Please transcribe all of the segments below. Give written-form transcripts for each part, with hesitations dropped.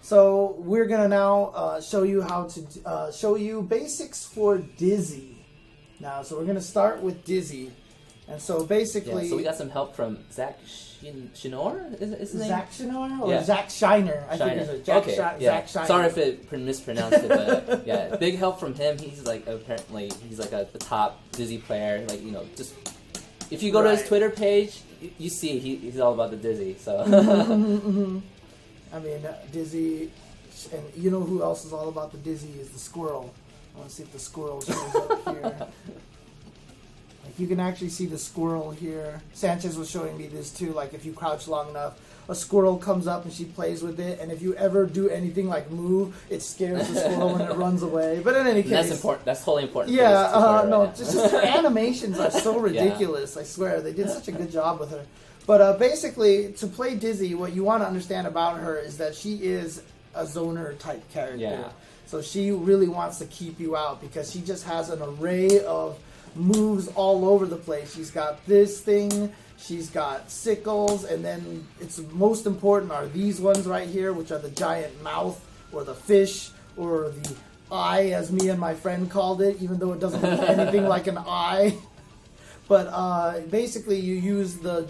So we're gonna now show you how to show you basics for Dizzy. Now, so we're gonna start with Dizzy, and so basically, so we got some help from Zach Shinor. Is his name? Zach Shinor or Zach Shiner? I think it's Zach Shiner. Sorry if it mispronounced it, but yeah, big help from him. He's like apparently he's like the top Dizzy player. Like just if you go to his Twitter page, you see he's all about the Dizzy. So. I mean, Dizzy, and you know who else is all about the Dizzy is the squirrel. I want to see if the squirrel shows up here. Like, you can actually see the squirrel here. Sanchez was showing me this too. Like, if you crouch long enough, a squirrel comes up and she plays with it. And if you ever do anything like move, it scares the squirrel when it runs away. But in any case, that's important. That's totally important. Yeah, just her animations are so ridiculous. I swear, they did such a good job with her. But basically, to play Dizzy, what you want to understand about her is that she is a zoner type character. Yeah. So she really wants to keep you out because she just has an array of moves all over the place. She's got this thing, she's got sickles, and then it's most important are these ones right here, which are the giant mouth or the fish or the eye, as me and my friend called it, even though it doesn't look anything like an eye. But basically, you use the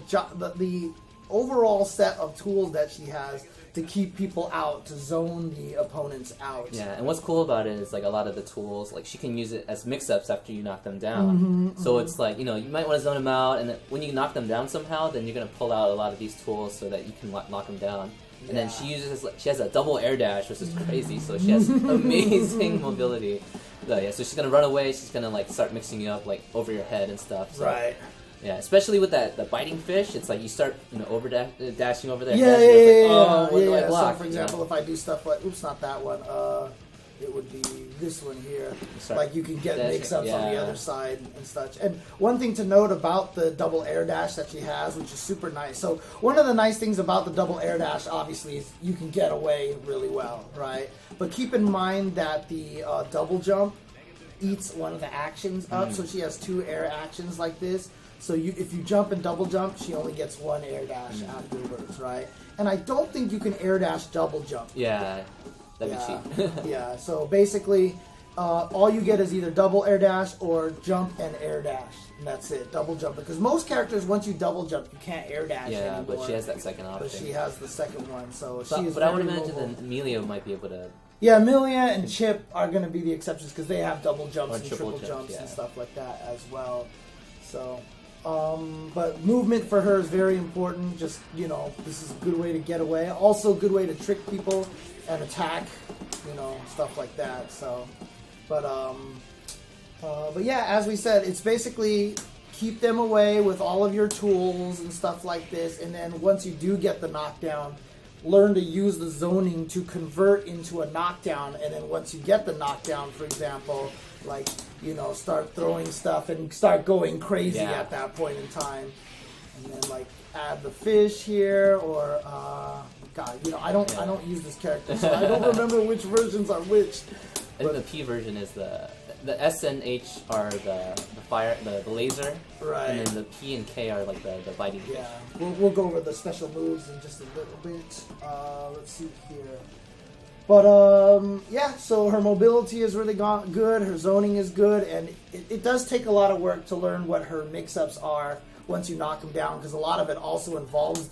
overall set of tools that she has to keep people out, to zone the opponents out. Yeah, and what's cool about it is like a lot of the tools, like she can use it as mix-ups after you knock them down. So it's like, you might want to zone them out, and then when you knock them down somehow, then you're going to pull out a lot of these tools so that you can knock them down. And then she has a double air dash, which is crazy, so she has amazing mobility. So she's going to run away, she's going to like start mixing you up like over your head and stuff. So. Right. Yeah, especially with the biting fish, it's like you start dashing over their head. What do I block? So for example, if I do stuff like, oops, not that one. It would be this one here. Like you can get mix-ups on the other side and such. And one thing to note about the double air dash that she has, which is super nice. So one of the nice things about the double air dash, obviously, is you can get away really well, right? But keep in mind that the double jump eats one of the actions up. So she has 2 air actions like this. So if you jump and double jump, she only gets 1 air dash afterwards, right? And I don't think you can air dash double jump. Yeah, that'd be cheap. Yeah, so basically, all you get is either double air dash or jump and air dash. And that's it, double jump. Because most characters, once you double jump, you can't air dash anymore. Yeah, but she has that second option. But she has the second one, so she is But I would very imagine mobile. that Amelia might be able to... Yeah, Amelia and Chip are going to be the exceptions because they have double jumps and triple jumps and stuff like that as well. So... but movement for her is very important. Just, this is a good way to get away. Also a good way to trick people and attack, stuff like that. So, but yeah, as we said, it's basically keep them away with all of your tools and stuff like this. And then once you do get the knockdown, learn to use the zoning to convert into a knockdown. And then once you get the knockdown, for example, like, start throwing stuff and start going crazy at that point in time. And then, like, add the fish here, or, I don't use this character, so I don't remember which versions are which. I think the P version is the S and H are the fire, the laser. Right. And then the P and K are, like, the biting fish. Yeah. We'll go over the special moves in just a little bit. Let's see here. But, so her mobility is really good, her zoning is good, and it does take a lot of work to learn what her mix-ups are once you knock them down, because a lot of it also involves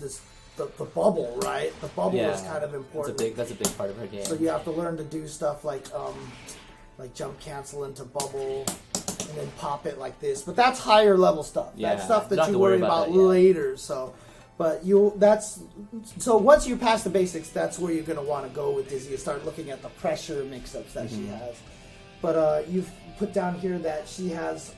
the bubble, right? The bubble is kind of important. That's a big part of her game. So you have to learn to do stuff like jump cancel into bubble, and then pop it like this. But that's higher level stuff. Yeah, that's stuff that you worry about later, so... But so once you pass the basics, that's where you're going to want to go with Dizzy. You start looking at the pressure mix-ups that she has. But you've put down here that she has,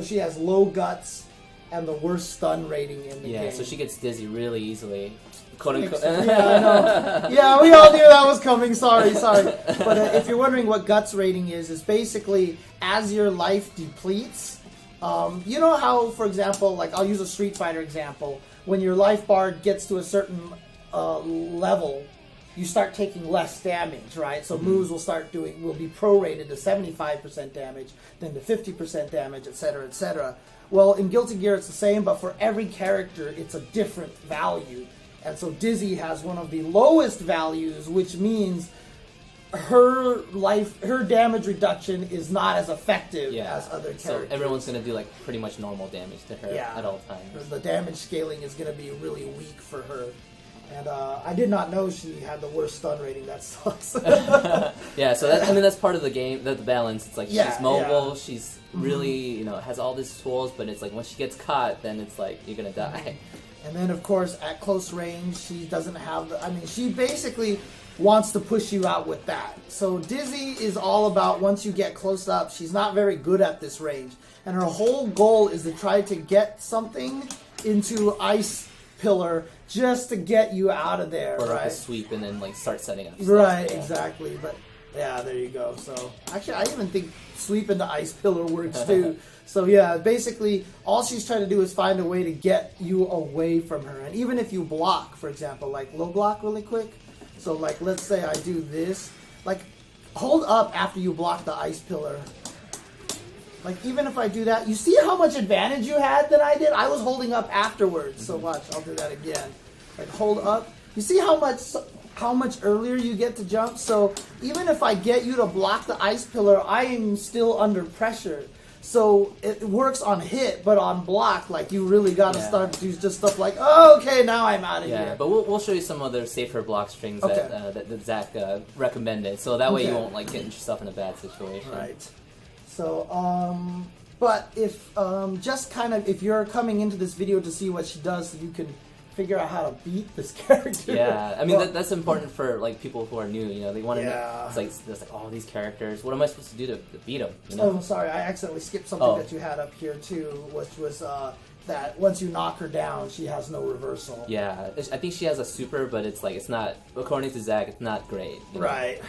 she has low guts and the worst stun rating in the game. Yeah, so she gets dizzy really easily. Quote unquote. Yeah, I know. Yeah, we all knew that was coming. Sorry. But if you're wondering what guts rating is basically as your life depletes. You know how, for example, like I'll use a Street Fighter example. When your life bar gets to a certain level, you start taking less damage, right? So moves will be prorated to 75% damage, then to 50% damage, etc., etc. Well, in Guilty Gear it's the same, but for every character it's a different value. And so Dizzy has one of the lowest values, which means her damage reduction is not as effective as other characters. So everyone's going to do like pretty much normal damage to her at all times. The damage scaling is going to be really weak for her. And I did not know she had the worst stun rating. That sucks. Yeah, so that's part of the game, the balance. It's like she's mobile, she's really, has all these tools, but it's like once she gets caught, then it's like you're going to die. And then, of course, at close range, she doesn't have... she basically wants to push you out with that. So Dizzy is all about once you get close up, she's not very good at this range. And her whole goal is to try to get something into Ice Pillar just to get you out of there, or right? Like a sweep and then like start setting up stuff. Right, exactly. But yeah, there you go. So actually, I even think sweep into Ice Pillar works too. So yeah, basically, all she's trying to do is find a way to get you away from her. And even if you block, for example, like low block really quick. So like, let's say I do this, like hold up after you block the Ice Pillar. Like even if I do that, you see how much advantage you had than I did? I was holding up afterwards. So watch, I'll do that again. Like hold up. You see how much earlier you get to jump? So even if I get you to block the Ice Pillar, I am still under pressure. So it works on hit, but on block, like you really got to start to do just stuff like, oh, okay, now I'm out of here. Yeah, but we'll show you some other safer block strings that Zach recommended, so that way you won't like get yourself in a bad situation. Right. So, but if if you're coming into this video to see what she does, so you can figure out how to beat this character. Yeah, I mean that's important for like people who are new. They want to know. It's like there's like all these characters. What am I supposed to do to beat them? Oh, sorry, I accidentally skipped something that you had up here too, which was that once you knock her down, she has no reversal. Yeah, I think she has a super, but it's like it's not. According to Zach, it's not great. Right.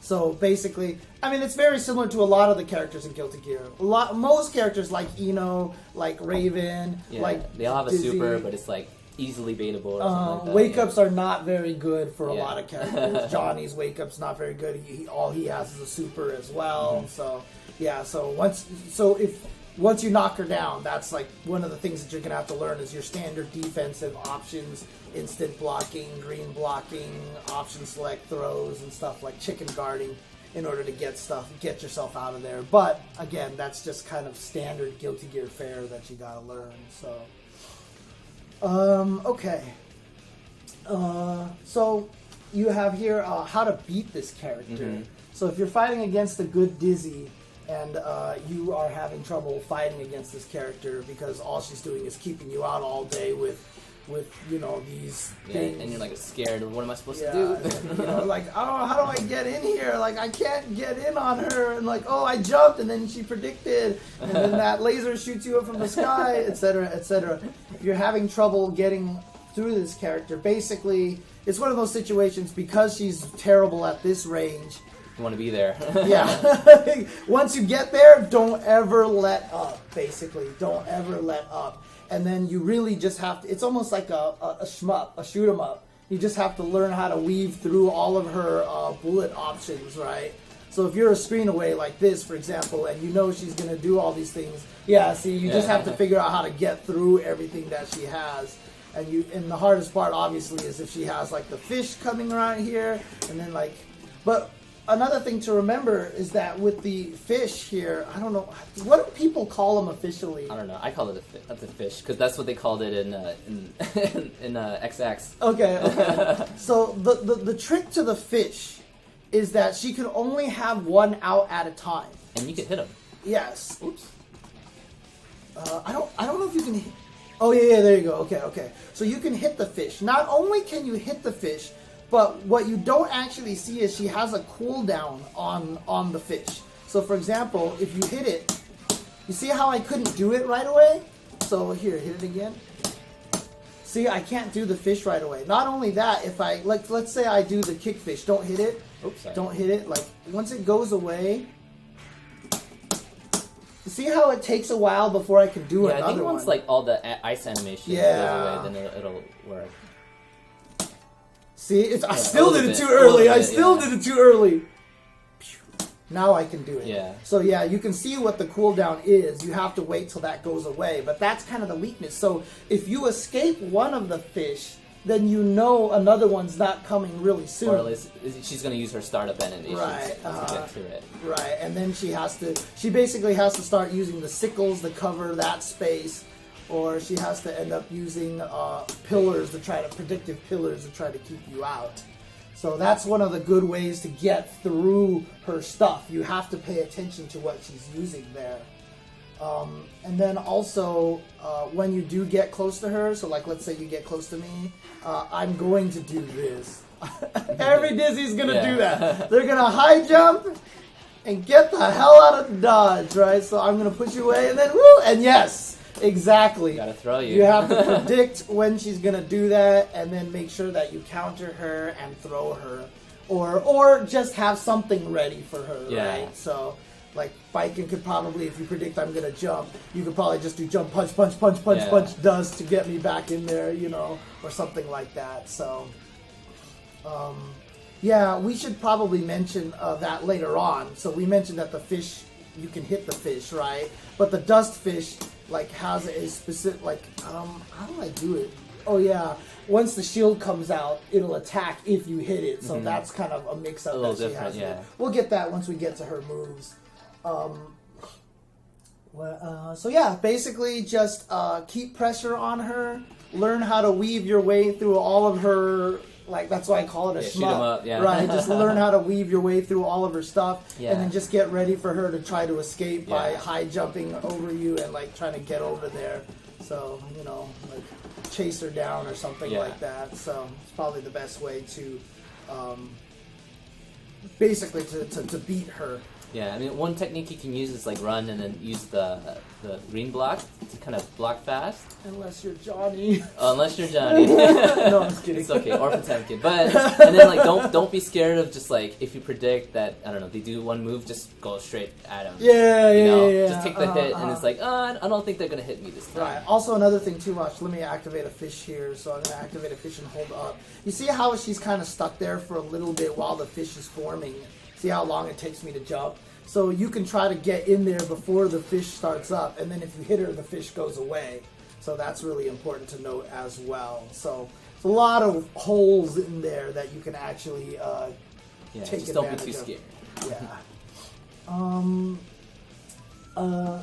So basically, it's very similar to a lot of the characters in Guilty Gear. Most characters like Eno, like Raven, like they all have Dizzy. a super, but it's like easily baitable or something like that. Wake-ups are not very good for a lot of characters. Johnny's wake-up's not very good. All he has is a super as well. So yeah, once you knock her down, that's like one of the things that you're gonna have to learn is your standard defensive options, instant blocking, green blocking, option select throws, and stuff like chicken guarding in order to get yourself out of there. But again, that's just kind of standard Guilty Gear fare that you gotta learn. So okay. So you have here how to beat this character. Mm-hmm. So if you're fighting against a good Dizzy and you are having trouble fighting against this character because all she's doing is keeping you out all day with these things. And you're like scared. What am I supposed to do? Like, oh, how do I get in here? Like, I can't get in on her. And like, oh, I jumped, and then she predicted, and then that laser shoots you up from the sky, etc., etc. If you're having trouble getting through this character, basically, it's one of those situations because she's terrible at this range. You want to be there. Yeah. Once you get there, don't ever let up, basically. Don't ever let up. And then you really just have to, it's almost like a shmup, a shoot 'em up. You just have to learn how to weave through all of her bullet options, right? So if you're a screen away like this, for example, and you know she's going to do all these things, you just have to figure out how to get through everything that she has. And the hardest part, obviously, is if she has, like, the fish coming around here, and then, like, but another thing to remember is that with the fish here, I don't know, what do people call them officially? I don't know. I call it a fish because that's what they called it in XX. Okay. So the trick to the fish is that she can only have one out at a time. And you can hit them. Yes. Oops. I don't know if you can hit. Oh yeah, there you go. Okay. So you can hit the fish. Not only can you hit the fish, but what you don't actually see is she has a cooldown on the fish. So for example, if you hit it, you see how I couldn't do it right away? So here, hit it again. See, I can't do the fish right away. Not only that, if I, let's say I do the kick fish, don't hit it. Oops, sorry. Don't hit it. Like, once it goes away, see how it takes a while before I can do another one? I think once like all the ice animation goes away, then it'll work. See, I still did it too early. I still did it too early. Now I can do it. Yeah. So yeah, you can see what the cooldown is. You have to wait till that goes away. But that's kind of the weakness. So if you escape one of the fish, then you know another one's not coming really soon. Or at least she's going to use her startup animation to get to it. Right, and then she basically has to start using the sickles to cover that space, or she has to end up using predictive pillars to try to keep you out. So that's one of the good ways to get through her stuff. You have to pay attention to what she's using there. And then also, when you do get close to her, so like let's say you get close to me, I'm going to do this. Every Dizzy's going to do that. They're going to high jump and get the hell out of dodge, right? So I'm going to push you away and then woo, and yes, exactly. Gotta throw you. You have to predict when she's going to do that and then make sure that you counter her and throw her. Or just have something ready for her, right? So... like, Baiken could probably, if you predict I'm going to jump, you could probably just do jump, punch, does to get me back in there, or something like that. So, yeah, we should probably mention that later on. So we mentioned that the fish, you can hit the fish, right? But the dust fish, like, has a specific, how do I do it? Oh, yeah. Once the shield comes out, it'll attack if you hit it. So that's kind of a mix-up that she has. Yeah. We'll get that once we get to her moves. So yeah, basically just keep pressure on her. Learn how to weave your way through all of her. Like that's why I call it a shmup. Shoot 'em up, right? Just learn how to weave your way through all of her stuff, and then just get ready for her to try to escape by high jumping over you and like trying to get over there. So like chase her down or something like that. So it's probably the best way to basically to beat her. Yeah, I mean, one technique you can use is like run and then use the green block to kind of block fast. Unless you're Johnny. Unless you're Johnny. No, I'm just kidding. It's okay, or Potemkin. But and then like don't be scared of just like if you predict that I don't know they do one move, just go straight at them. Yeah. Just take the hit and it's like I don't think they're gonna hit me this time. Right. Also another thing too, watch. Let me activate a fish here. So I'm gonna activate a fish and hold up. You see how she's kind of stuck there for a little bit while the fish is forming. See how long it takes me to jump? So you can try to get in there before the fish starts up, and then if you hit her, the fish goes away. So that's really important to note as well. So it's a lot of holes in there that you can actually take just advantage of. don't be too scared. Yeah.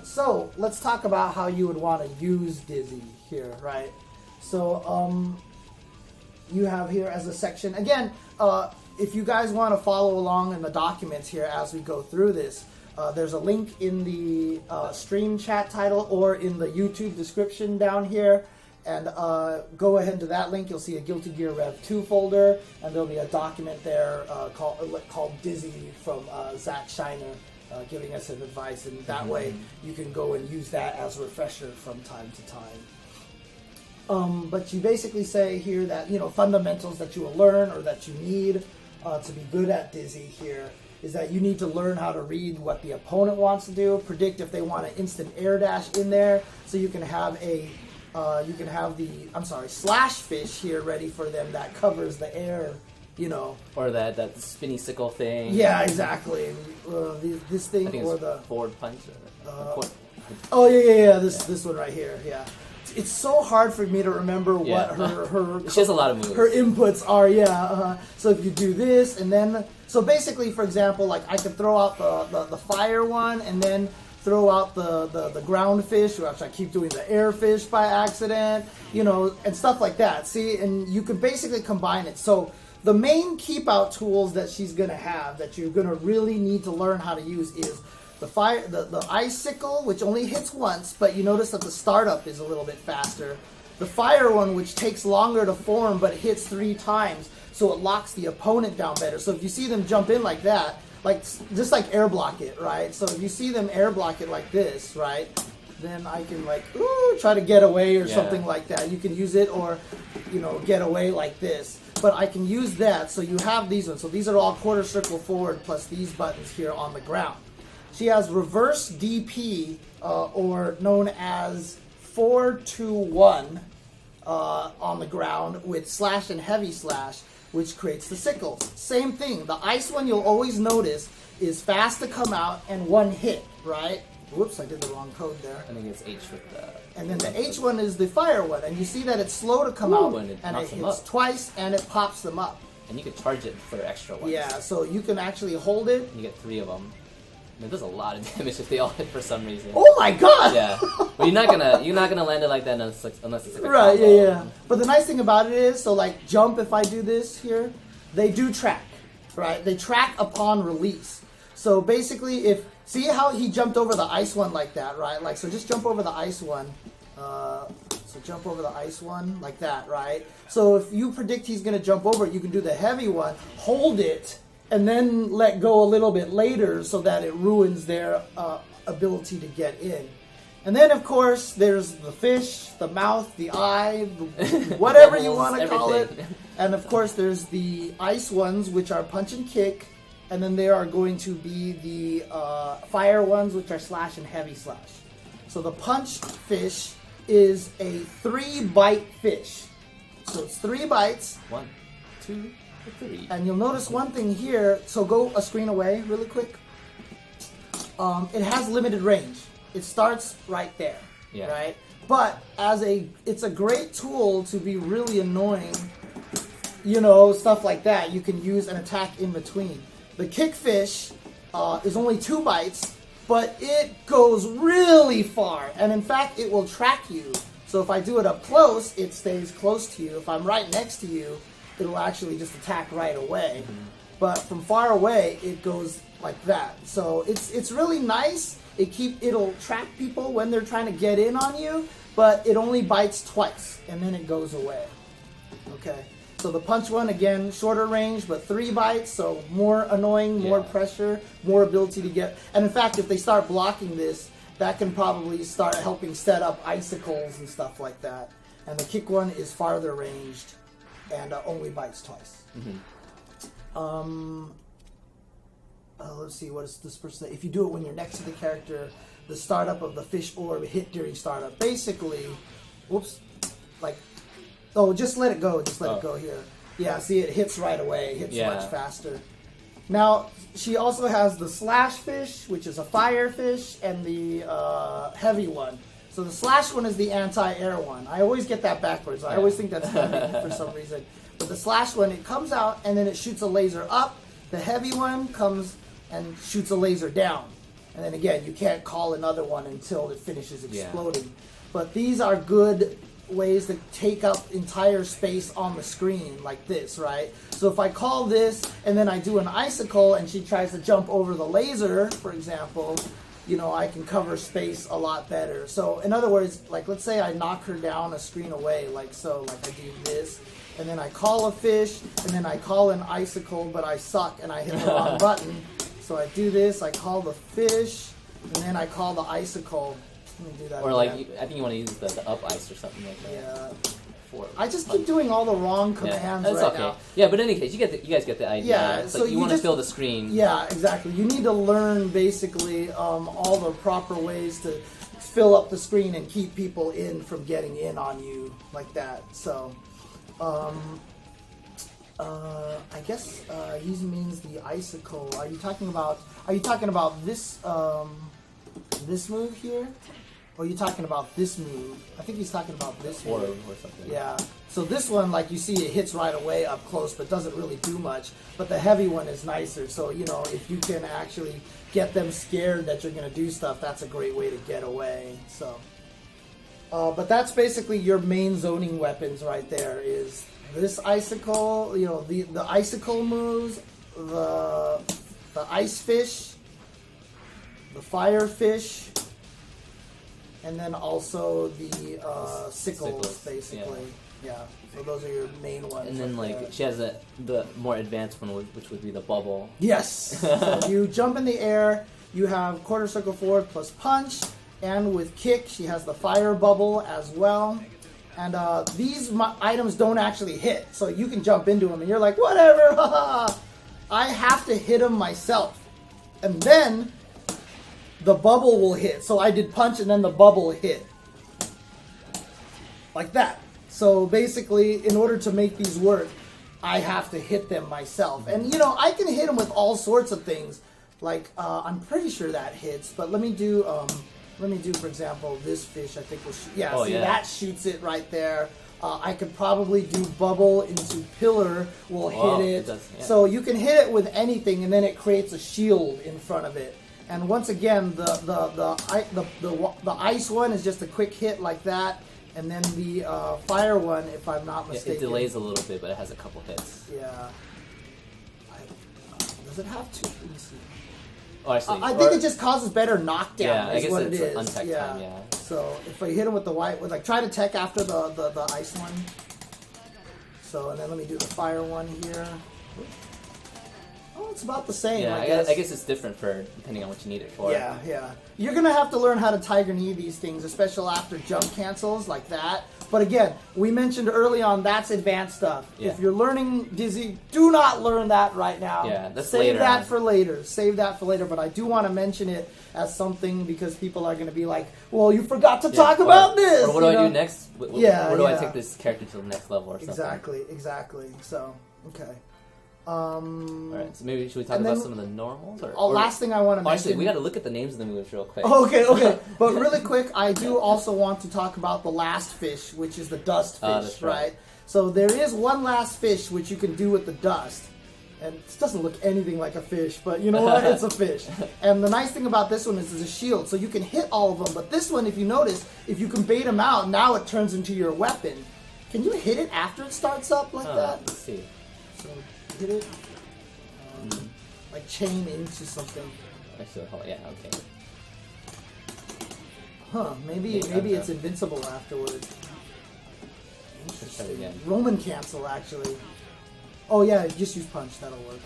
So let's talk about how you would want to use Dizzy here, right? So you have here as a section, again, if you guys want to follow along in the documents here as we go through this, there's a link in the stream chat title or in the YouTube description down here. And go ahead to that link. You'll see a Guilty Gear Rev 2 folder, and there'll be a document there called Dizzy from Zach Shiner giving us some advice. And that way you can go and use that as a refresher from time to time. But you basically say here that, fundamentals that you will learn or that you need to be good at Dizzy here is that you need to learn how to read what the opponent wants to do, predict if they want an instant air dash in there, so you can have slash fish here ready for them that covers the air, Or that spinny sickle thing. Yeah, exactly. This thing I think or it's the forward punch. Oh yeah. This one right here. Yeah. It's so hard for me to remember what her she has a lot of moves. Her inputs are, So if you do this and then, so basically, for example, like I could throw out the fire one and then throw out the ground fish, which I keep doing the air fish by accident, and stuff like that. See, and you can basically combine it. So the main keep out tools that she's gonna have that you're gonna really need to learn how to use is the icicle, which only hits once, but you notice that the startup is a little bit faster. The fire one, which takes longer to form, but hits 3 times, so it locks the opponent down better. So if you see them jump in like that, just like air block it, right? So if you see them air block it like this, right, then I can try to get away or something like that. You can use it or, get away like this. But I can use that, so you have these ones. So these are all quarter circle forward plus these buttons here on the ground. She has reverse DP, or known as 4-2-1 on the ground with slash and heavy slash, which creates the sickles. Same thing. The ice one you'll always notice is fast to come out and one hit, right? Whoops, I did the wrong code there. I think it's H with the... And then the H one is the fire one. And you see that it's slow to come out. And it hits twice and it pops them up. And you can charge it for extra ones. Yeah, so you can actually hold it. You get 3 of them. And it does a lot of damage if they all hit for some reason. Oh my god! Yeah. But you're not gonna land it like that unless it's like a right, combo. yeah. But the nice thing about it is, so like jump, if I do this here, they do track. Right? They track upon release. So basically see how he jumped over the ice one like that, right? Like, so just jump over the ice one. So jump over the ice one like that, right? So if you predict he's going to jump over it, you can do the heavy one, hold it, and then let go a little bit later so that it ruins their ability to get in. And then, of course, there's the fish, the mouth, the eye, whatever you want to call it. And, of course, there's the ice ones, which are punch and kick. And then there are going to be the fire ones, which are slash and heavy slash. So the punch fish is a 3-bite fish. So it's 3 bites. 1, 2, 3. And you'll notice one thing here. So go a screen away really quick. It has limited range. It starts right there, right? But it's a great tool to be really annoying, stuff like that. You can use an attack in between. The kickfish is only 2 bites, but it goes really far. And in fact, it will track you. So if I do it up close, it stays close to you. If I'm right next to you, it'll actually just attack right away. Mm-hmm. But from far away, it goes like that. So it's really nice. It'll track people when they're trying to get in on you, but it only bites twice, and then it goes away. Okay. So the punch one, again, shorter range, but 3 bites, so more annoying, more pressure, more ability to get... And in fact, if they start blocking this, that can probably start helping set up icicles and stuff like that. And the kick one is farther ranged and only bites twice. Mm-hmm. Let's see, what is this person say? If you do it when you're next to the character, the startup of the fish orb hit during startup. Basically, just let it go. Just let it go here. Yeah, see, it hits right away. It hits much faster. Now, she also has the slash fish, which is a fire fish, and the heavy one. So the slash one is the anti-air one. I always get that backwards. I always think that's heavy for some reason. But the slash one, it comes out, and then it shoots a laser up. The heavy one comes and shoots a laser down. And then again, you can't call another one until it finishes exploding. But these are good ways to take up entire space on the screen like this, right? So if I call this and then I do an icicle and she tries to jump over the laser, for example, I can cover space a lot better. So in other words, like let's say I knock her down a screen away like so, like I do this, and then I call a fish, and then I call an icicle, but I suck and I hit the wrong button. So I do this, I call the fish, and then I call the icicle. Let me do that. Or again. I think you want to use the up ice or something like that. Yeah. I just keep doing all the wrong commands now. Yeah, but in any case, you guys get the idea. Yeah, it's so like you want to fill the screen. Yeah, exactly. You need to learn basically all the proper ways to fill up the screen and keep people in from getting in on you like that. So, I guess he means the icicle. Are you talking about this this move here? Or are you talking about this move? I think he's talking about this move. Or something. Yeah. So this one, like you see, it hits right away up close, but doesn't really do much. But the heavy one is nicer. So, if you can actually get them scared that you're going to do stuff, that's a great way to get away. So, but that's basically your main zoning weapons right there is this icicle, the icicle moves, the ice fish, the fire fish, and then also the sickles, basically. Yeah. So those are your main ones. And then, she has the more advanced one, which would be the bubble. Yes. So you jump in the air. You have quarter circle forward plus punch, and with kick, she has the fire bubble as well. And these items don't actually hit, so you can jump into them, and you're like, whatever. I have to hit them myself, and then the bubble will hit. So I did punch and then the bubble hit. Like that. So basically, in order to make these work, I have to hit them myself. And, I can hit them with all sorts of things, Like, I'm pretty sure that hits, but let me do, for example, this fish, I think will shoot. Yeah, that shoots it right there. I could probably do bubble into pillar, will hit it. Does, yeah. So you can hit it with anything, and then it creates a shield in front of it. And once again, the ice one is just a quick hit like that, and then the fire one, if I'm not mistaken, it delays a little bit, but it has a couple hits. Yeah. Does it have to? Let me see. Oh, actually, I think it just causes better knockdown. Yeah, I guess what it's it is. untech time. Yeah. So if I hit him with the white, with like try to tech after the ice one. So and then let me do the fire one here. Oh, it's about the same. Yeah, I guess it's different for depending on what you need it for. Yeah, yeah. You're gonna have to learn how to Tiger Knee these things, especially after jump cancels like that. But again, we mentioned early on that's advanced stuff. Yeah. If you're learning Dizzy, do not learn that right now. Yeah, that's Save later that on. for later. Save that for later. But I do want to mention it as something because people are going to be like, "Well, you forgot to talk about this." Or what do I do next? Where do I take this character to the next level or something? Exactly. So, okay. All right, so maybe should we talk about some of the normals? Last thing I want to mention. Actually, we got to look at the names of the moves real quick. Okay. But really quick, I do also want to talk about the last fish, which is the dust fish, that's right. So there is one last fish which you can do with the dust. And it doesn't look anything like a fish, but you know what? It's a fish. And the nice thing about this one is it's a shield, so you can hit all of them. But this one, if you notice, if you can bait them out, now it turns into your weapon. Can you hit it after it starts up like that? Let's see. So hit it, like chain into something. Actually, yeah, okay. Huh? Maybe it's invincible afterwards. Interesting. Again. Roman cancel actually. Oh yeah, just use punch. That'll work.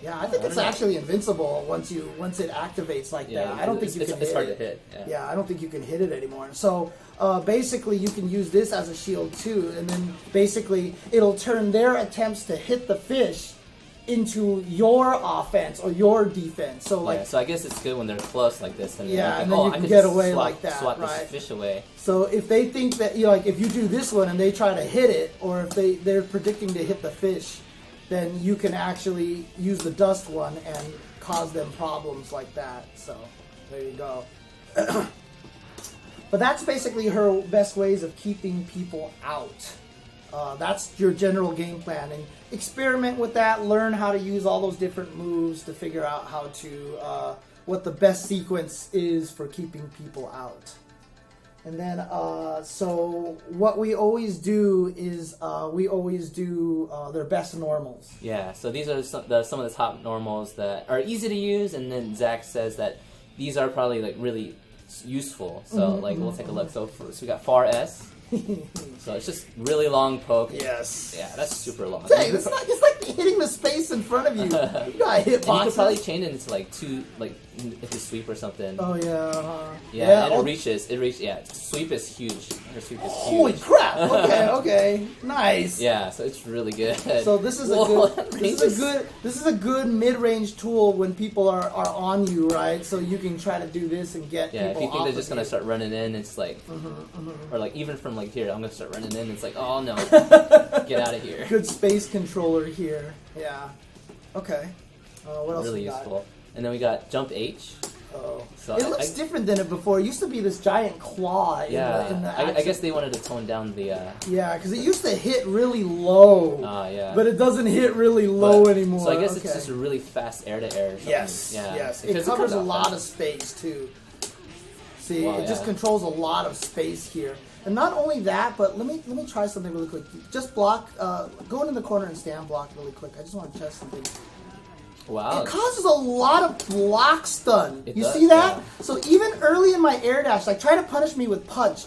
Yeah, I think it's actually invincible once it activates like that. I don't think you can hit it. It's hard to hit. Yeah, I don't think you can hit it anymore. So basically, you can use this as a shield too, and then basically it'll turn their attempts to hit the fish into your offense or your defense. So like, so I guess it's good when they're close like this. And and then you can get away like that, swat right? this fish away. So if they think that like if you do this one and they try to hit it, or if they're predicting to hit the fish, then you can actually use the dust one and cause them problems like that. So there you go. But that's basically her best ways of keeping people out. That's your general game plan, and experiment with that. Learn how to use all those different moves to figure out how to what the best sequence is for keeping people out. And then, so what we always do is their best normals. Yeah, so these are some of the top normals that are easy to use, and then Zach says that these are probably like really useful. So we'll take a look. So we got Far S. So it's just really long poke. Yes. Yeah, that's super long. Dang, it's like hitting the space in front of you. You got hitboxes. You could probably chain it into like two, like if you sweep or something. Oh yeah. Yeah, and it reaches. Yeah, sweep is huge. Her sweep is huge. Holy crap! Okay, nice. Yeah, so it's really good. So this is a good mid-range tool when people are on you, right? So you can try to do this and get people if you think off they're just gonna you. start running in, it's like, or like even from like here, I'm gonna start running in. It's like, oh no, get out of here. Good space controller here. Yeah. Okay. What else? Really we got? useful. And then we got Jump H. Oh. So it looks different than it before. It used to be this giant claw in the I guess they wanted to tone down the... Yeah, because it used to hit really low. Yeah. But it doesn't hit really low anymore. So I guess it's just a really fast air-to-air. Yes, yes. It covers a lot of space, too. See, it just controls a lot of space here. And not only that, but let me try something really quick. Just block, go into the corner and stand block really quick. I just want to test something. Wow. It causes a lot of block stun. It you does, see that? yeah. So even early in my air dash, like try to punish me with punch.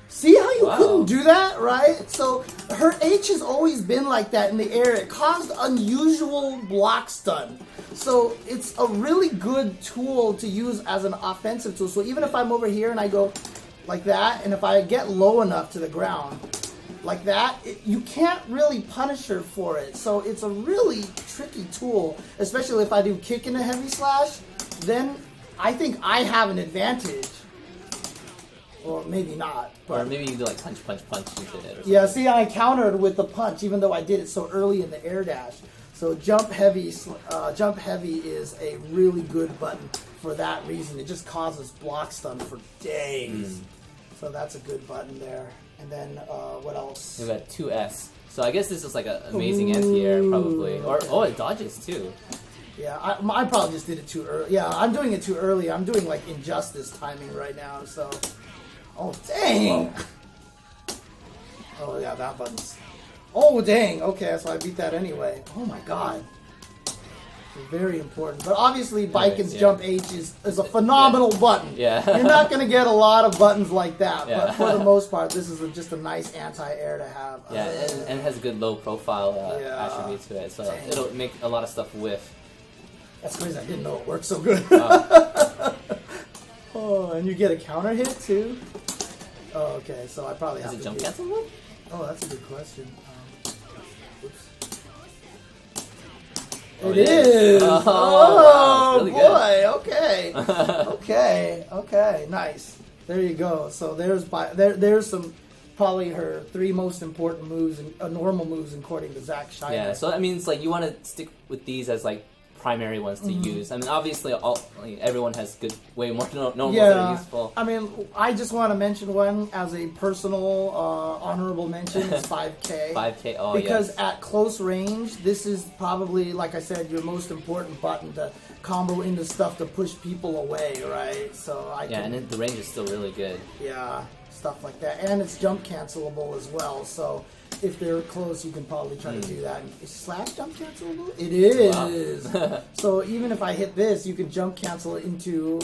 See how you couldn't do that, right? So her H has always been like that in the air. It caused unusual block stun. So it's a really good tool to use as an offensive tool. So even if I'm over here and I go like that, and if I get low enough to the ground, like that, you can't really punish her for it. So it's a really tricky tool, especially if I do kick and a heavy slash. Then I think I have an advantage. Or maybe not. Or maybe you do like punch into it. Or something. Yeah, see, I countered with the punch, even though I did it so early in the air dash. So jump heavy is a really good button for that reason. It just causes block stun for days. So that's a good button there. And then what else? We got 2S. So I guess this is like an amazing anti-air probably. Or it dodges too. Yeah, I probably just did it too early. Yeah, I'm doing it too early. I'm doing like Injustice timing right now. So, oh dang! Oh yeah, that button's. Oh dang! Okay, so I beat that anyway. Oh my god. Very important. But obviously, Baiken's Jump H is a phenomenal button. Yeah. You're not going to get a lot of buttons like that, but for the most part, this is just a nice anti-air to have. Yeah, and it has a good low profile attribute to it, so it'll make a lot of stuff whiff. That's crazy, I didn't know it worked so good. Oh, and you get a counter hit too? Oh, okay, so I probably have to... Is it jump cancel? Oh, that's a good question. Oops. Oh, it is! Oh, really boy, okay. Okay, nice. There you go. So there's some, probably her 3 most important moves, and normal moves according to Zach Scheider. Yeah, so that means like you want to stick with these as like primary ones to use. I mean, obviously, everyone has way more normal that are useful. I mean, I just want to mention one as a personal honorable mention is 5K. 5K, oh because at close range, this is probably, like I said, your most important button to combo into stuff to push people away, right? So and the range is still really good. Yeah, stuff like that, and it's jump cancelable as well. So if they're close, you can probably try to do that. Is slash jump cancelable? It is. Wow. So even if I hit this, you can jump cancel it into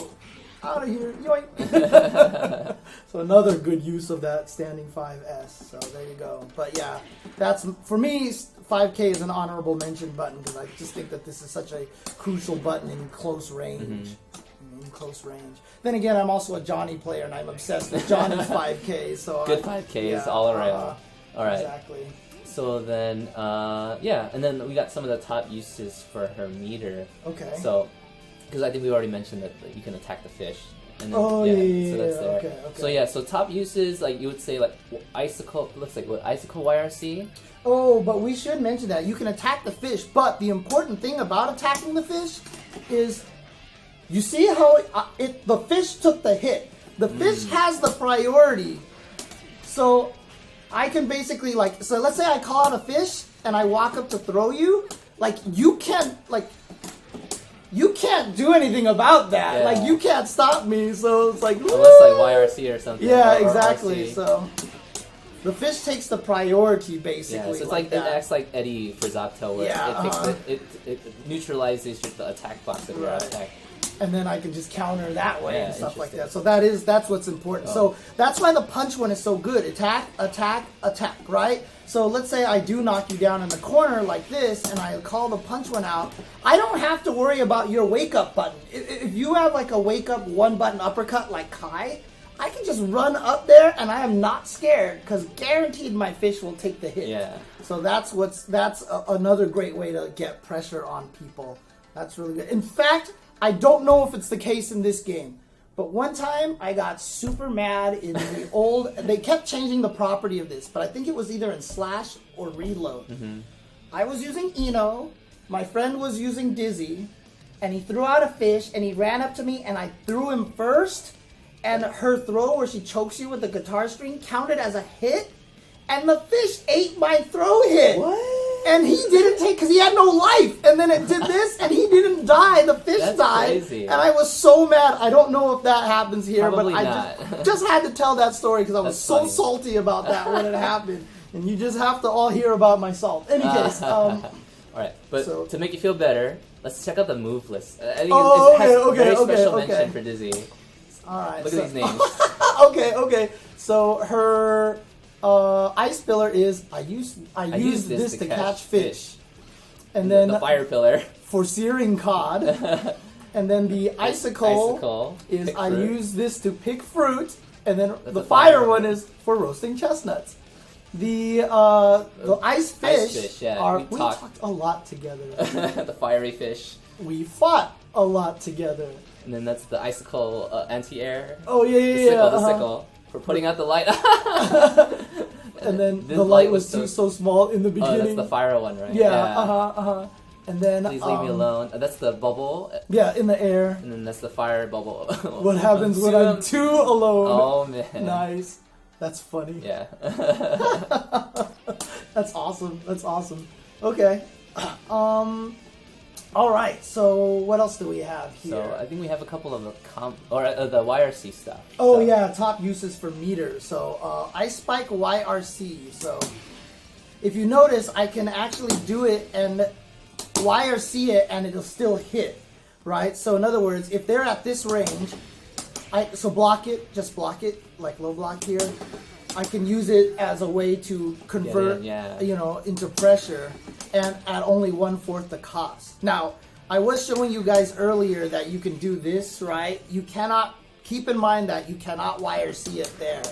out of here. Yoink. So another good use of that standing 5S. So there you go. But yeah, that's for me. 5K is an honorable mention button because I just think that this is such a crucial button in close range. In close range. Then again, I'm also a Johnny player, and I'm obsessed with Johnny's 5K. So good 5Ks all around. All right. Exactly. So then, and then we got some of the top uses for her meter. Okay. So, because I think we already mentioned that you can attack the fish. And then, so that's there. Okay. So yeah, so top uses, like you would say, like icicle. Looks like what icicle YRC. Oh, but we should mention that you can attack the fish. But the important thing about attacking the fish is, you see how the fish took the hit. The fish has the priority. So I can basically so let's say I call out a fish and I walk up to throw you, you can't do anything about that. Yeah. Like you can't stop me. So it's like unless YRC or something. Yeah, or exactly. RC. So the fish takes the priority basically. Yeah, so it's it acts like Eddie for Zato, where it neutralizes the attack box of your attack. And then I can just counter that way and stuff like that. So that's what's important. So that's why the punch one is so good. Attack, attack, attack, right? So let's say I do knock you down in the corner like this, and I call the punch one out. I don't have to worry about your wake up button. If you have like a wake up 1-button uppercut like Kai, I can just run up there and I am not scared because guaranteed my fish will take the hit. Yeah. So that's another great way to get pressure on people. That's really good. In fact, I don't know if it's the case in this game, but one time I got super mad in the old... They kept changing the property of this, but I think it was either in Slash or Reload. I was using Eno, my friend was using Dizzy, and he threw out a fish, and he ran up to me, and I threw him first, and her throw where she chokes you with the guitar string counted as a hit, and the fish ate my throw hit. What? And he didn't take, because he had no life. And then it did this, and he didn't die. The fish died. Crazy. And I was so mad. I don't know if that happens here, Probably but I just had to tell that story because I was so salty about that when it happened. And you just have to all hear about my salt. Any case. All right, but to make you feel better, let's check out the move list. I think it has very special mention for Dizzy. All right. Look at these names. Okay. So her... ice pillar is I use this to catch fish. And then the fire pillar for searing cod. And then the icicle is I use this to pick fruit. And then the fire one is for roasting chestnuts. The ice fish we talked a lot together. The fiery fish. We fought a lot together. And then that's the icicle anti-air. Oh yeah. The sickle. For putting out the light. And then the light was so small in the beginning. Oh, that's the fire one, right? Yeah. And then please leave me alone. That's the bubble. Yeah, in the air. And then that's the fire bubble. What happens when I'm too alone? Oh man. Nice. That's funny. Yeah. That's awesome. That's awesome. Okay. All right. So what else do we have here? So I think we have a couple of the YRC stuff. Oh so. yeah, top uses for meters. So Ice Spike YRC. So if you notice, I can actually do it and YRC it, and it'll still hit, right? So in other words, if they're at this range, so block it, just block it, like low block here. I can use it as a way to convert, you know, into pressure, and at only 1/4 the cost. Now, I was showing you guys earlier that you can do this, right? You cannot, keep in mind that you cannot YRC it there,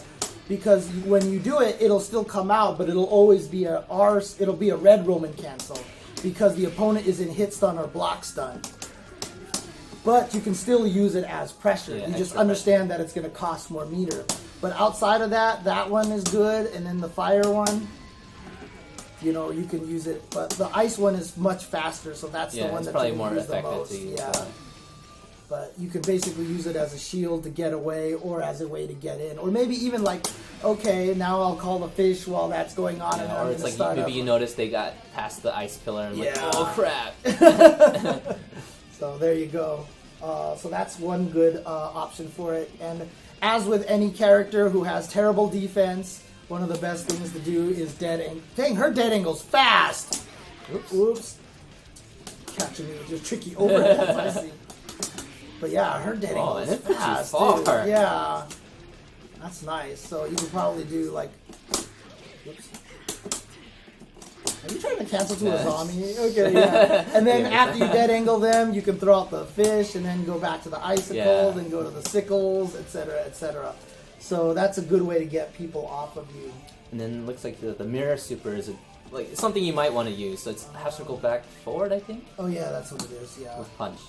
because when you do it, it'll still come out, but it'll always be it'll be a red Roman cancel, because the opponent is in hit stun or block stun. But you can still use it as pressure. You just understand that it's going to cost more meter. But outside of that, that one is good, and then the fire one, you know, you can use it. But the ice one is much faster, so that's the one that's probably more effective to use. Yeah. But you can basically use it as a shield to get away, or as a way to get in, or maybe even like, okay, now I'll call the fish while that's going on, and or it's like maybe you notice they got past the ice pillar, and like, oh crap. So there you go. So that's one good option for it. And as with any character who has terrible defense, one of the best things to do is dead angle. Dang, her dead angle's fast. Oops. Catching me with your tricky overheads, I see. But yeah, her dead angle is fast, dude. Yeah, that's nice. So you can probably do like. Oops. Are you trying to cancel to a zombie? Okay, yeah. And then after you dead angle them, you can throw out the fish and then go back to the icicle, then go to the sickles, etc., etc. So that's a good way to get people off of you. And then it looks like the mirror super is like something you might want to use. So it's half circle back forward, I think. Oh yeah, that's what it is. Yeah. With punch.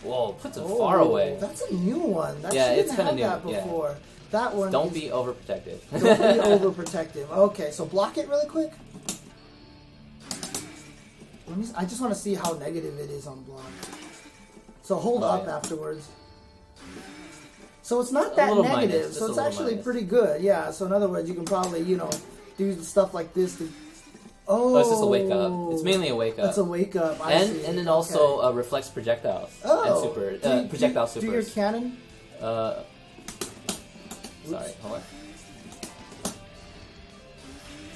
Whoa, puts him far away. That's a new one. That it's kind of new. That before. That one. Don't be overprotective. Don't be overprotective. Okay, so block it really quick. I just want to see how negative it is on block. So hold up afterwards. So it's not that negative. So it's actually pretty good. Yeah. So in other words, you can probably, you know, do stuff like this to. Oh, it's just a wake up. It's mainly a wake up. It's a wake up. And then also reflects projectiles. And super projectile supers. Do your cannon? Sorry, hold on.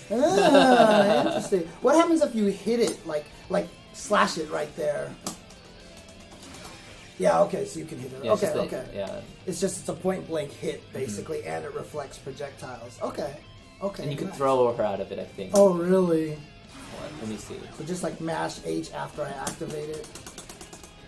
Interesting. What happens if you hit it, like slash it right there? Yeah, okay, so you can hit it. Okay. Yeah. It's a point blank hit, basically, and it reflects projectiles. Okay. And you can throw her out of it, I think. Oh, really? Let me see. So just like mash H after I activate it?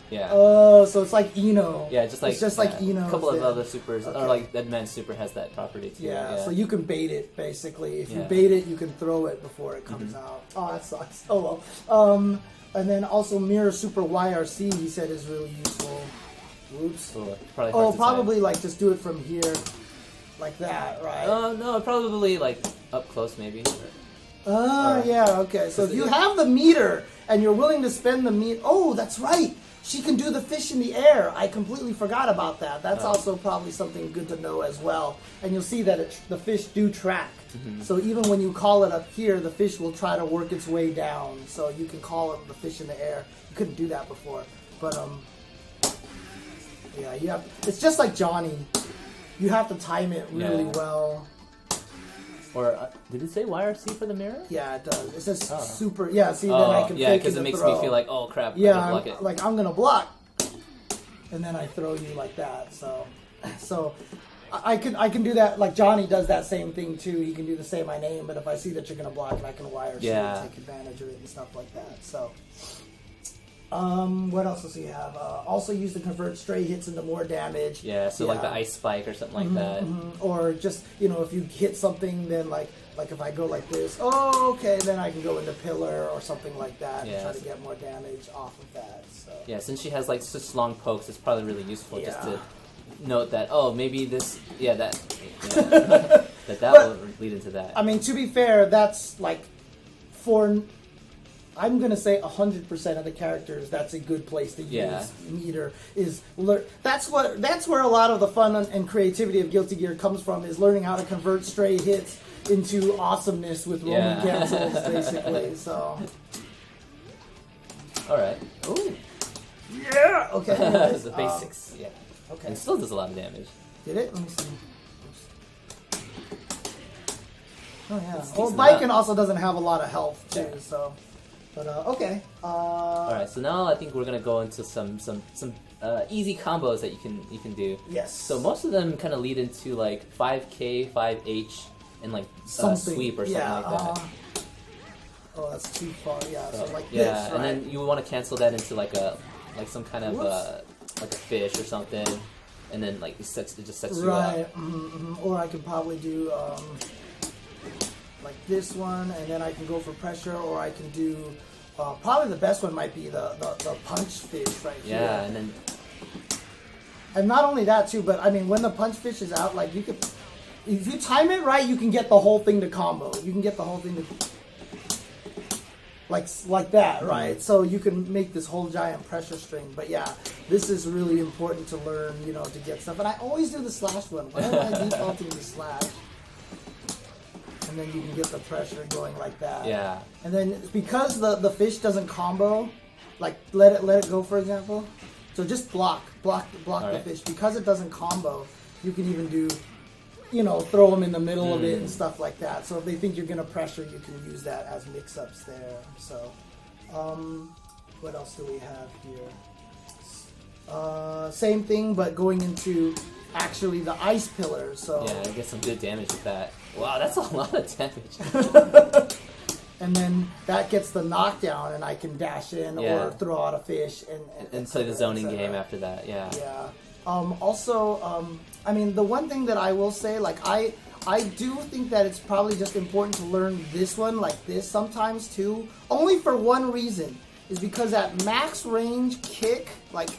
Yeah. Oh, so it's like Eno. Yeah, just like Eno. A couple of other supers, or like Advanced Super has that property too. Yeah, so you can bait it basically. If you bait it, you can throw it before it comes out. Oh, that sucks. Oh well. And then also Mirror Super YRC, he said, is really useful. Oops. Probably like just do it from here, like that, right? No, probably like up close maybe. Yeah, okay. So if you have the meter and you're willing to spend the meter, oh, that's right. She can do the fish in the air. I completely forgot about that. That's also probably something good to know as well. And you'll see that the fish do track. So even when you call it up here, the fish will try to work its way down. So you can call it the fish in the air. You couldn't do that before. But, yeah, it's just like Johnny. You have to time it really well. Or did it say YRC for the mirror? Yeah, it does. It says super. Yeah, see, then I can fake because it makes me feel like, oh crap, yeah, I block it. Like I'm gonna block, and then I throw you like that. So I can do that. Like Johnny does that same thing too. He can do the say my name, but if I see that you're gonna block it, I can YRC and take advantage of it and stuff like that. So. What else does he have? Also use to convert stray hits into more damage. Yeah, so like the ice spike or something like that. Or just, you know, if you hit something, then like if I go like this, then I can go into pillar or something like that and try to get more damage off of that. So. Yeah, since she has like such long pokes, it's probably really useful just to note that, maybe this, that will lead into that. I mean, to be fair, that's like for I'm gonna say 100% of the characters. That's a good place to use meter. That's where a lot of the fun and creativity of Guilty Gear comes from. Is learning how to convert stray hits into awesomeness with roaming cancels, basically. So. All right. Ooh. Yeah. Okay. The basics. Yeah. Okay. And it still does a lot of damage. Did it? Let me see. Oh yeah. Well, Baiken also doesn't have a lot of health too, so. But okay. All right. So now I think we're gonna go into some easy combos that you can do. Yes. So most of them kind of lead into like 5K, 5H, and like sweep or something like that. Oh, that's too far. Yeah. So like this. Right? And then you want to cancel that into like some kind of like a fish or something, and then like it just sets you up. Right. Or I could probably do like this one, and then I can go for pressure, or I can do probably the best one might be the punch fish right here. Yeah, and not only that too, but I mean when the punch fish is out, like you could, if you time it right, you can get the whole thing to combo. You can get the whole thing to like that, right? So you can make this whole giant pressure string. But yeah, this is really important to learn, to get stuff. And I always do the slash one. Why am I defaulting to slash? And then you can get the pressure going like that. Yeah. And then because the fish doesn't combo, like let it go, for example. So just block the fish. Because it doesn't combo, you can even do, throw them in the middle of it and stuff like that. So if they think you're going to pressure, you can use that as mix-ups there. So, what else do we have here? Same thing, but going into actually the ice pillar. So yeah, I get some good damage with that. Wow, that's a lot of damage. And then that gets the knockdown, and I can dash in or throw out a fish and play the zoning game after that. Yeah. Yeah. Also, I mean, the one thing that I will say, like, I do think that it's probably just important to learn this one like this sometimes too. Only for one reason, is because at max range kick, like,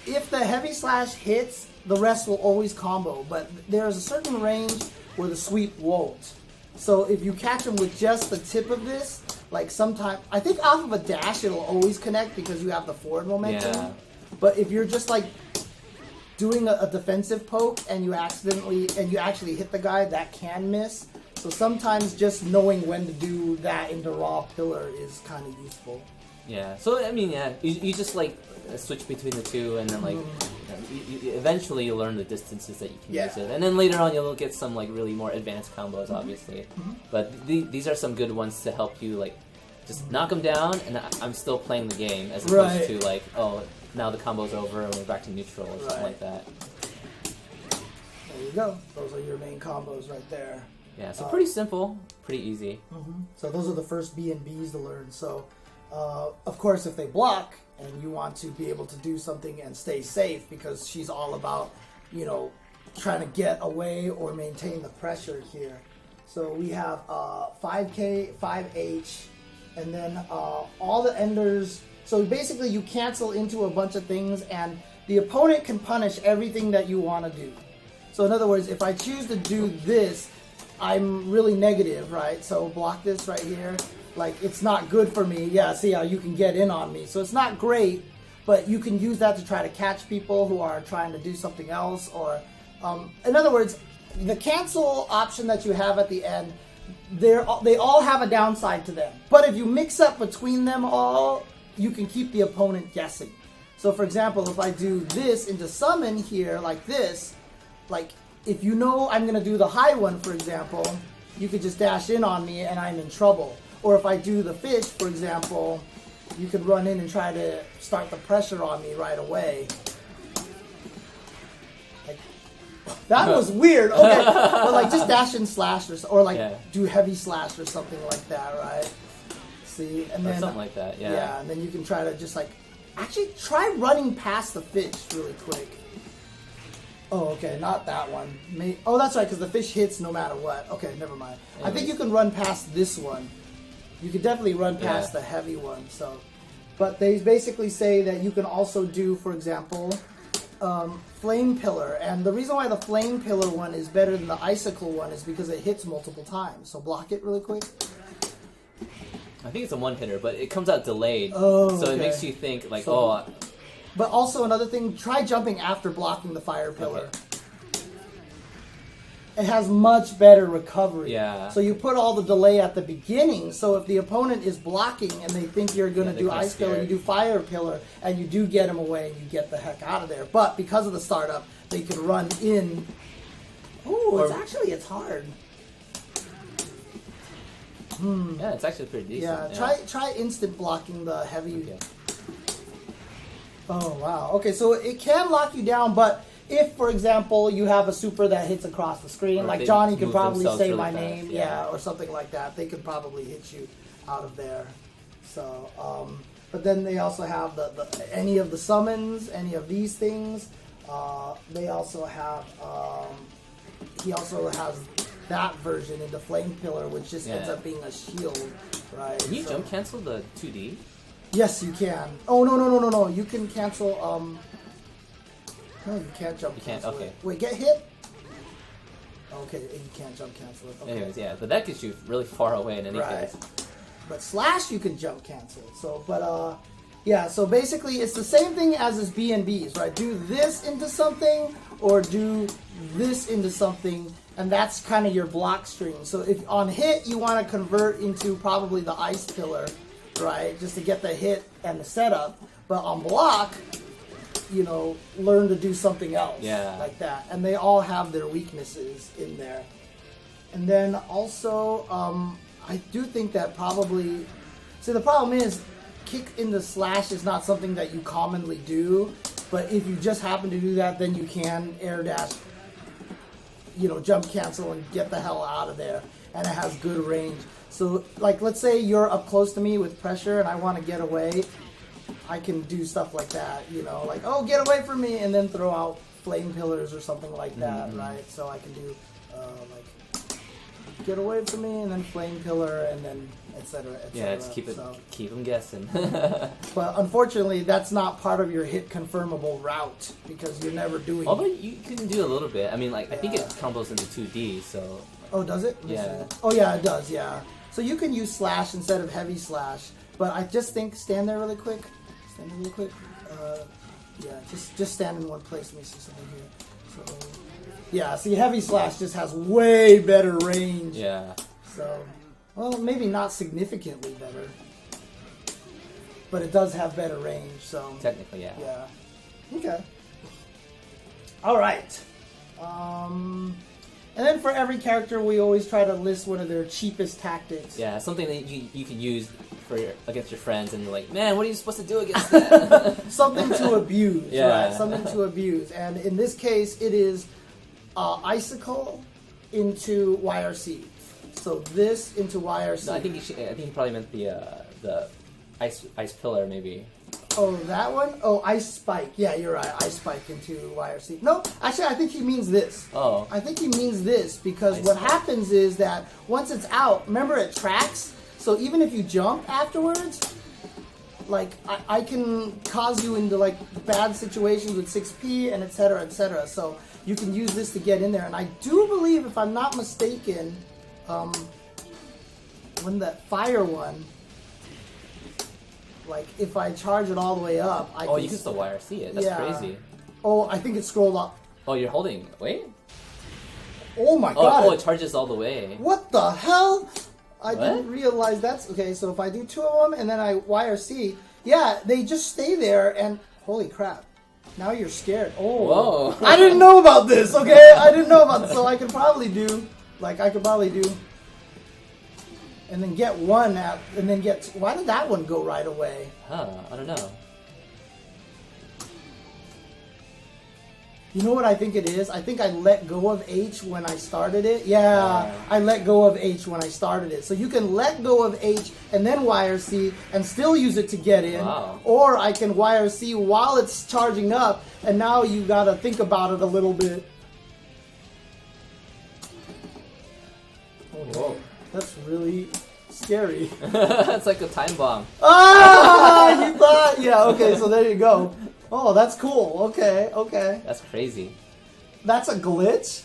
if the heavy slash hits, the rest will always combo. But there's a certain range where the sweep won't. So if you catch them with just the tip of this, like sometimes, I think off of a dash it'll always connect because you have the forward momentum. Yeah. But if you're just like doing a defensive poke and you actually hit the guy, that can miss. So sometimes just knowing when to do that into raw pillar is kind of useful. Yeah. So I mean, you just like switch between the two, and then like you eventually you'll learn the distances that you can use it, and then later on you'll get some like really more advanced combos, obviously. But these are some good ones to help you like just knock them down, and I'm still playing the game as opposed to like, oh, now the combo's over and we're back to neutral or something like that. There you go. Those are your main combos right there. Yeah, so pretty simple, pretty easy. So those are the first B and Bs to learn. So of course, if they block and you want to be able to do something and stay safe, because she's all about, trying to get away or maintain the pressure here. So we have 5K, 5H, and then all the enders. So basically you cancel into a bunch of things, and the opponent can punish everything that you want to do. So in other words, if I choose to do this, I'm really negative, right? So block this right here. Like, it's not good for me. Yeah, see how you can get in on me. So it's not great, but you can use that to try to catch people who are trying to do something else. Or, in other words, the cancel option that you have at the end, they all have a downside to them. But if you mix up between them all, you can keep the opponent guessing. So for example, if I do this into summon here like this, like if you know I'm going to do the high one, for example, you could just dash in on me and I'm in trouble. Or if I do the fish, for example, you could run in and try to start the pressure on me right away. Like, that was weird. Okay, but like just dash and slash or like do heavy slash or something like that, right? See, and then something like that, yeah. Yeah, and then you can try to just like actually try running past the fish really quick. Oh, okay, not that one. Oh, that's right, because the fish hits no matter what. Okay, never mind. Anyways. I think you can run past this one. You could definitely run past the heavy one. So, but they basically say that you can also do, for example, flame pillar. And the reason why the flame pillar one is better than the icicle one is because it hits multiple times. So block it really quick. I think it's a one-hitter, but it comes out delayed. Oh, so okay. it makes you think, like, So, But also another thing, try jumping after blocking the fire pillar. Okay. It has much better recovery. Yeah. So you put all the delay at the beginning, so if the opponent is blocking and they think you're going to do ice pillar, you do fire pillar, and you do get them away, and you get the heck out of there. But because of the startup, they can run in. Ooh, it's hard. Yeah, it's actually pretty decent. Yeah, try instant blocking the heavy. Okay. Oh, wow. Okay, so it can lock you down, but if, for example, you have a super that hits across the screen, Or like Johnny can move probably themselves say really my fast, name, yeah. or something like that, they could probably hit you out of there. So, but then they also have the any of the summons, any of these things. They also have, he also has that version into Flame Pillar, which just ends up being a shield, right? Can you jump cancel the 2D? Yes, you can. Oh, no. You can cancel, no, you can't jump cancel okay. it. Wait, get hit? Okay, you can't jump cancel it. Okay. Anyways, yeah, but that gets you really far away in any case. But slash you can jump cancel. So, but, yeah, so basically it's the same thing as his B&Bs, right? Do this into something or do this into something, and that's kind of your block string. So if on hit you want to convert into probably the ice pillar, right? Just to get the hit and the setup. But on block, you know, learn to do something else like that. And they all have their weaknesses in there. And then also, I do think that probably... See, the problem is, kick into slash is not something that you commonly do. But if you just happen to do that, then you can air dash, you know, jump cancel and get the hell out of there. And it has good range. So, like, let's say you're up close to me with pressure and I want to get away. I can do stuff like that, you know, like, oh, get away from me, and then throw out flame pillars or something like that, right? So I can do, like, get away from me, and then flame pillar, and then etc. Yeah, just keep them guessing. But unfortunately, that's not part of your hit confirmable route, because you're never doing Although you can do a little bit. I mean, like, I think it combos into 2D, so... Oh, does it? Yeah. Oh, yeah, it does, yeah. So you can use slash instead of heavy slash, but I just think, stand there really quick. Yeah, just stand in one place. Let me see something here. So, yeah, see, heavy slash just has way better range. Yeah. So, well, maybe not significantly better, but it does have better range. So technically, yeah. Yeah. Okay. All right. And then for every character, we always try to list one of their cheapest tactics. Yeah, something that you can use against your friends, and you're like, man, what are you supposed to do against that? Something to abuse, right? Something to abuse. And in this case, it is Icicle into YRC. So this into YRC. No, I think he probably meant the ice pillar, maybe. Oh, that one? Oh, Ice Spike. Yeah, you're right. Ice Spike into YRC. No, actually, I think he means this. Oh. I think he means this because what happens is that once it's out, remember it tracks? So even if you jump afterwards, like, I can cause you into, like, bad situations with 6P and et cetera, et cetera. So you can use this to get in there. And I do believe, if I'm not mistaken, when that fire one... Like, if I charge it all the way up, you can still YRC it. That's crazy. Oh, I think it's scrolled up. Oh, you're holding... Wait? Oh my god. Oh, it charges all the way. What the hell? I didn't realize that's... Okay, so if I do two of them and then I YRC... Yeah, they just stay there and... Holy crap. Now you're scared. Oh. Whoa. I didn't know about this, okay? I didn't know about this. So I could probably do... And then get one out, and then get... Why did that one go right away? Huh, I don't know. You know what I think it is? I think I let go of H when I started it. Yeah, I let go of H when I started it. So you can let go of H and then YRC and still use it to get in. Wow. Or I can YRC while it's charging up, and now you gotta think about it a little bit. Whoa. That's really scary. It's like a time bomb. Ah, you thought? Yeah, okay, so there you go. Oh, that's cool. Okay. That's crazy. That's a glitch?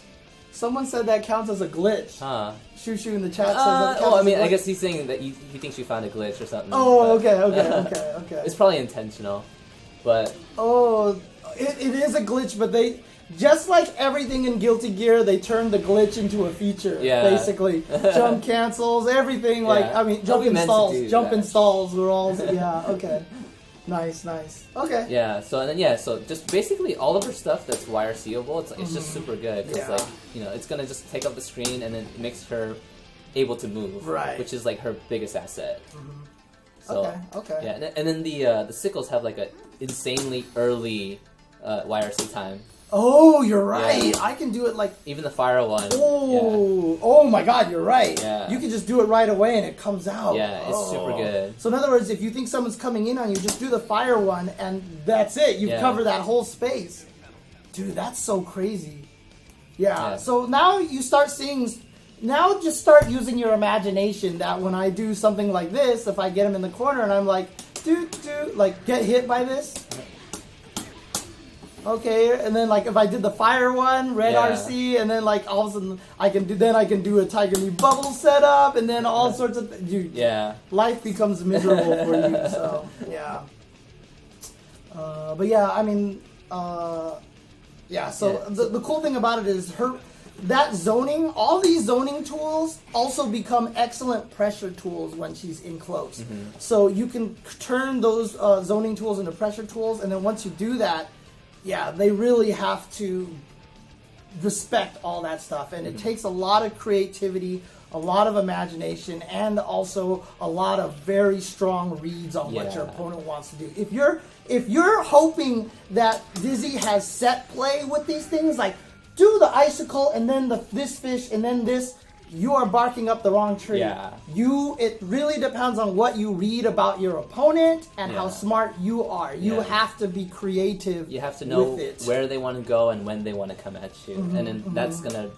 Someone said that counts as a glitch. Huh. Shoo in the chat says that counts I as mean, a glitch. I guess he's saying that he thinks you found a glitch or something. Oh, okay. It's probably intentional, but... Oh, it is a glitch, but they... Just like everything in Guilty Gear, they turned the glitch into a feature, basically. Jump cancels, everything, jump installs were all... Yeah, okay. Nice. Okay. Yeah, so just basically all of her stuff that's wire seeable, it's just super good because it's gonna just take up the screen and then it makes her able to move, right? Which is like her biggest asset. So, okay. Yeah, and then the sickles have like a insanely early YRC time. Oh, you're right. Yeah. I can do it like... Even the fire one. Oh my god, you're right. Yeah. You can just do it right away and it comes out. Yeah, it's super good. So in other words, if you think someone's coming in on you, just do the fire one and that's it. You've covered that whole space. Dude, that's so crazy. Yeah. So now you start seeing... Now just start using your imagination that when I do something like this, if I get him in the corner and I'm like, like get hit by this... Okay, and then like if I did the fire one, red RC, and then like all of a sudden I can do a Tiger Me bubble setup, and then all sorts of life becomes miserable for you. So but yeah, I mean, So the cool thing about it is that zoning, all these zoning tools also become excellent pressure tools when she's in close. So you can turn those zoning tools into pressure tools, and then once you do that. Yeah, they really have to respect all that stuff. And it takes a lot of creativity, a lot of imagination, and also a lot of very strong reads on what your opponent wants to do. If you're hoping that Dizzy has set play with these things, like do the icicle and then this fish and then this, you are barking up the wrong tree. Yeah. It really depends on what you read about your opponent and how smart you are. You have to be creative. You have to know where they want to go and when they want to come at you, and then that's gonna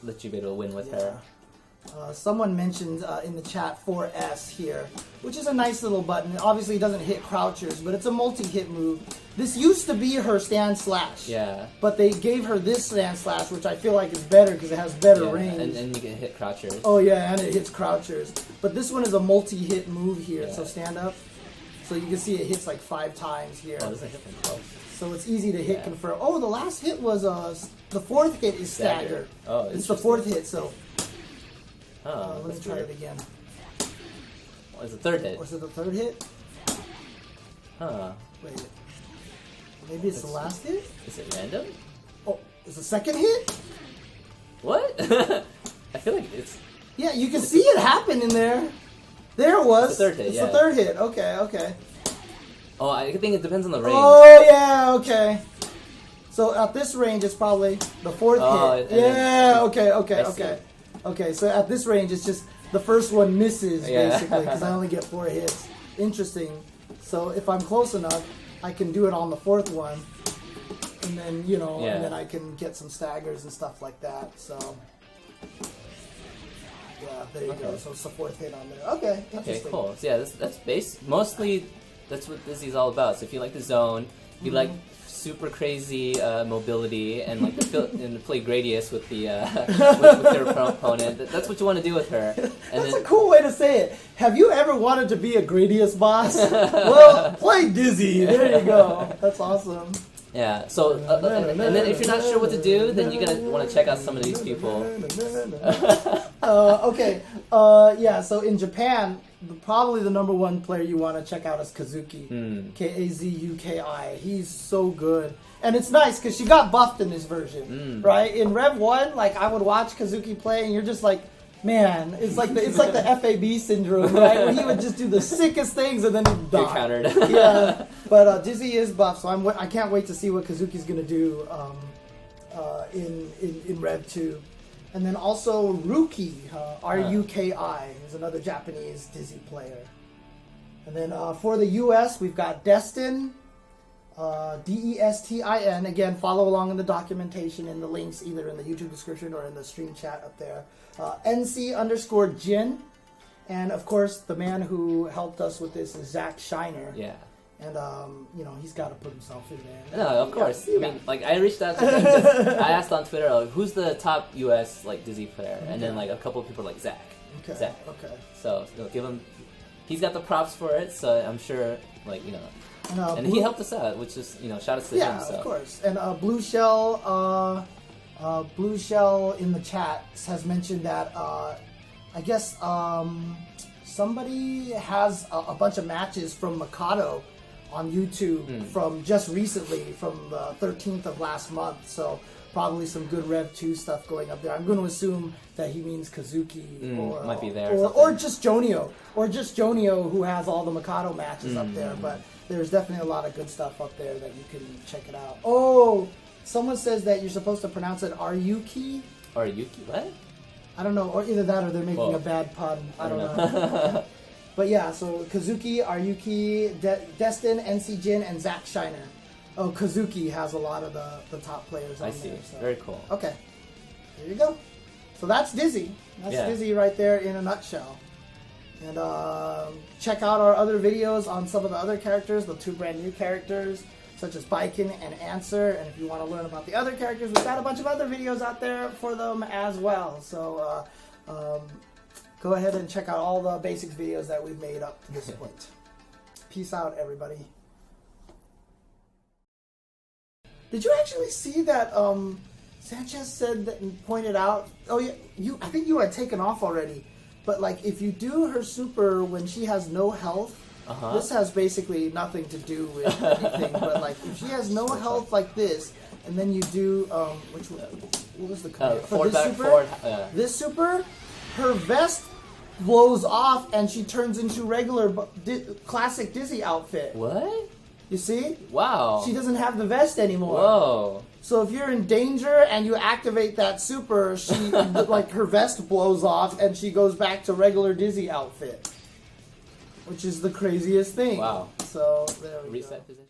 let you be able to win with her. Someone mentioned in the chat 4S here, which is a nice little button. Obviously, it doesn't hit crouchers, but it's a multi-hit move. This used to be her stand slash. Yeah. But they gave her this stand slash, which I feel like is better because it has better range. And you can hit crouchers. Oh, yeah, and it hits crouchers. But this one is a multi-hit move here. So stand up. So you can see it hits like 5 times here. Oh, this is a hit from close. So it's easy to hit confirm. Oh, the last hit was, the 4th hit is staggered. Oh, it's the 4th hit, so... Oh, let me try it again. It's the 3rd hit. Was it the 3rd hit? Huh. Wait. Maybe it's the last hit? Is it random? Oh, it's the 2nd hit? What? I feel like it's... Yeah, you can see it happen in there. There it was. It's the 3rd hit, It's the 3rd hit. Okay. Oh, I think it depends on the range. Oh, yeah, okay. So at this range, it's probably the 4th hit. Yeah, okay. Okay, so at this range, it's just the first one misses, basically, because I only get 4 hits. Interesting. So if I'm close enough, I can do it on the 4th one, and then, and then I can get some staggers and stuff like that. So, yeah, there you go. So it's the 4th hit on there. Okay, interesting. Okay, cool. So yeah, that's mostly, that's what Dizzy's all about. So if you like the zone, if you like super crazy mobility and like and play Gradius with the with your opponent. That's what you want to do with her. And that's a cool way to say it. Have you ever wanted to be a Gradius boss? Well, play Dizzy. There you go. That's awesome. Yeah. So and then if you're not sure what to do, then you're gonna want to check out some of these people. Okay. Yeah. So in Japan, probably the number 1 player you want to check out is Kazuki. Kazuki. He's so good. And it's nice because she got buffed in this version, right? In Rev 1, like I would watch Kazuki play and you're just like, man, it's like the FAB syndrome, right? Where he would just do the sickest things and then he'd die. Get countered. Yeah. But Dizzy is buffed, so I can't wait to see what Kazuki's going to do in Rev 2. And then also Ruki, R-U-K-I, is another Japanese Dizzy player. And then for the U.S., we've got Destin, D-E-S-T-I-N. Again, follow along in the documentation in the links, either in the YouTube description or in the stream chat up there. NC_Jin. And, of course, the man who helped us with this is Zach Shiner. Yeah. And, you know, he's got to put himself in there. No, of course. I mean, like, I reached out to him. I asked on Twitter, like, who's the top U.S. like Dizzy player? And then, like, a couple of people were like, Zach. Okay. Zach. Okay. So, you know, give him... He's got the props for it, so I'm sure, like, you know... And he helped us out, which is, you know, shout out to him. Yeah, of course. And Blue Shell in the chat has mentioned that, I guess, somebody has a bunch of matches from Mikado on YouTube from just recently, from the 13th of last month. So probably some good Rev 2 stuff going up there. I'm going to assume that he means Kazuki or might be there or just Jonio, who has all the Mikado matches up there. But there's definitely a lot of good stuff up there that you can check it out. Oh, someone says that you're supposed to pronounce it Aryuki. Aryuki, what? I don't know, or either that or they're making a bad pun. I don't know. But yeah, so Kazuki, Aryuki, Destin, NC Jin, and Zack Shiner. Oh, Kazuki has a lot of the top players on there. I see. So. Very cool. Okay. There you go. So that's Dizzy. That's Dizzy right there in a nutshell. And check out our other videos on some of the other characters, the 2 brand new characters, such as Baiken and Answer. And if you want to learn about the other characters, we've got a bunch of other videos out there for them as well. So go ahead and check out all the basics videos that we've made up to this point. Peace out, everybody. Did you actually see that Sanchez said that and pointed out? Oh yeah, I think you had taken off already. But like, if you do her super when she has no health, this has basically nothing to do with anything. But like, if she has no health like this, and then you do what was the command for this super? This super, her vest blows off and she turns into regular classic Dizzy outfit. What? You see? Wow. She doesn't have the vest anymore. Whoa. So if you're in danger and you activate that super, she like her vest blows off and she goes back to regular Dizzy outfit, which is the craziest thing. Wow. So there we go. Reset position.